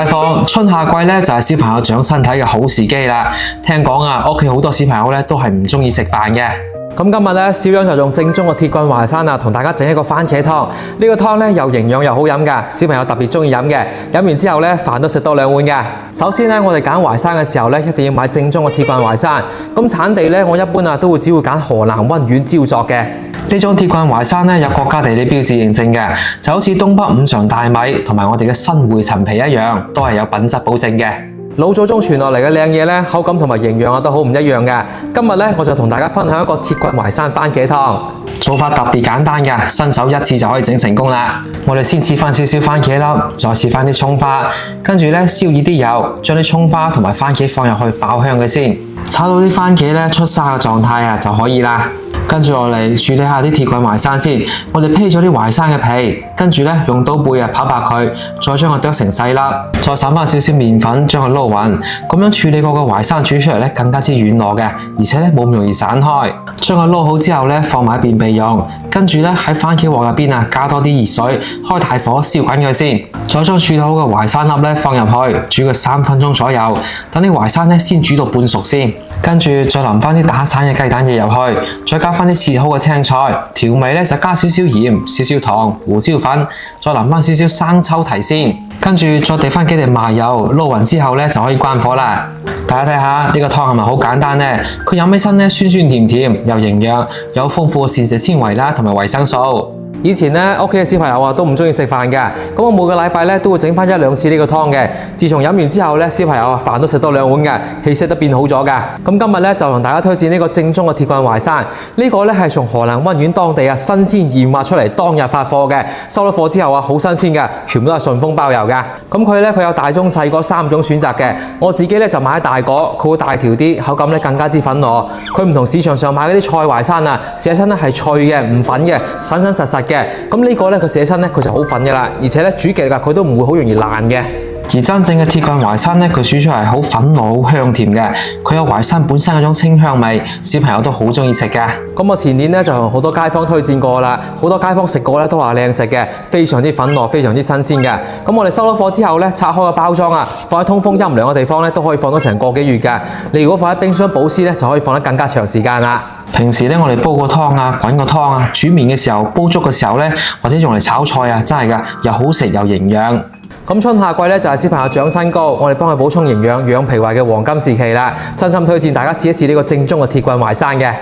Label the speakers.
Speaker 1: 街坊，春夏季咧就係小朋友長身體嘅好時機啦。聽講啊，屋企好多小朋友咧都係唔中意食飯嘅。咁今日咧，小楊就用正宗嘅鐵棍淮山啊，同大家整一個番茄湯。呢個湯咧又營養又好飲㗎，小朋友特別中意飲嘅。飲完之後咧，飯都食多2碗㗎。首先咧，我哋揀淮山嘅時候咧，一定要買正宗嘅鐵棍淮山。咁產地咧，我一般啊都會只會揀河南溫縣焦作嘅。呢種鐵棍淮山咧有國家地理標誌認證嘅，就好似東北五常大米同埋我哋嘅新會陳皮一樣，都係有品質保證嘅。老祖宗傳落嚟嘅靚嘢咧，口感同埋營養啊都好唔一樣嘅。今日咧，我就同大家分享一個鐵棍淮山番茄湯。做法特別簡單嘅，新手一次就可以整成功啦。我哋先切翻少少番茄粒，再切翻啲蔥花，跟住咧燒熱啲油，將啲蔥花同埋番茄放入去爆香佢先，炒到啲番茄咧出沙嘅狀態啊就可以啦。跟住落嚟處理下啲鐵棍淮山先，我哋披咗啲淮山嘅皮，跟住咧用刀背啊刨白佢，再將佢剁成細粒，再撒翻少少麵粉將佢撈勻，咁樣處理過嘅淮山煮出嚟咧更加之軟糯嘅，而且咧冇咁容易散開。將佢撈好之後咧放埋一邊備用，跟住咧喺番茄鑊入邊啊加多啲熱水，開大火燒滾佢先，再將處理好嘅淮山粒咧放入去，煮佢3分鐘左右，等啲淮山咧先煮到半熟先，跟住再淋翻啲打散嘅雞蛋液入去，再加翻啲切好嘅青菜，調味咧就加少少鹽、少少糖、胡椒粉，再淋翻少少生抽提先，跟住再滴翻幾滴麻油，撈勻之後咧就可以關火啦。大家睇下呢個湯係咪好簡單呢？佢飲起身咧酸酸甜甜，又營養，有豐富嘅膳食纖維啦，同埋維生素。以前咧屋企嘅小朋友啊都唔中意食飯嘅，咁我每個禮拜咧都會整翻1、2次呢個湯嘅。自從飲完之後咧，小朋友啊飯都食多2碗嘅，氣色都變好咗噶。咁今日咧就同大家推薦呢個正宗嘅鐵棍淮山，呢個咧係從河南溫縣當地啊新鮮現挖出嚟，當日發貨嘅，收咗貨之後啊好新鮮嘅，全部都係順豐包郵噶。咁佢有大中細個3種選擇嘅，我自己咧就買大個，佢會大條啲，口感咧更加之粉糯。佢唔同市場上買嗰啲菜淮山啊，寫親咧係脆嘅，唔粉嘅，實實嘅。咁呢個咧佢寫親咧佢就好粉嘅啦，而且咧煮極㗎佢都唔會好容易爛嘅。而真正嘅鐵棍淮山咧，佢煮出嚟好粉糯、好香甜嘅，佢有淮山本身嗰種清香味，小朋友都好中意食嘅。咁我前年咧就同好多街坊推薦過啦，好多街坊食過咧都話靚食嘅，非常之粉糯，非常之新鮮嘅。咁我哋收咗貨之後咧，拆開個包裝啊，放喺通風陰涼嘅地方咧，都可以放咗成個幾月嘅。你如果放喺冰箱保鮮咧，就可以放得更加長時間啦。平時咧，我哋煲個湯啊、滾個湯啊、煮麵嘅時候、煲粥嘅時候咧，或者用嚟炒菜啊，真係噶，又好食又營養。咁春夏季咧就係小朋友長身高，我哋幫佢補充營養、養脾胃嘅黃金時期啦。真心推薦大家試一試呢個正宗嘅鐵棍淮山嘅。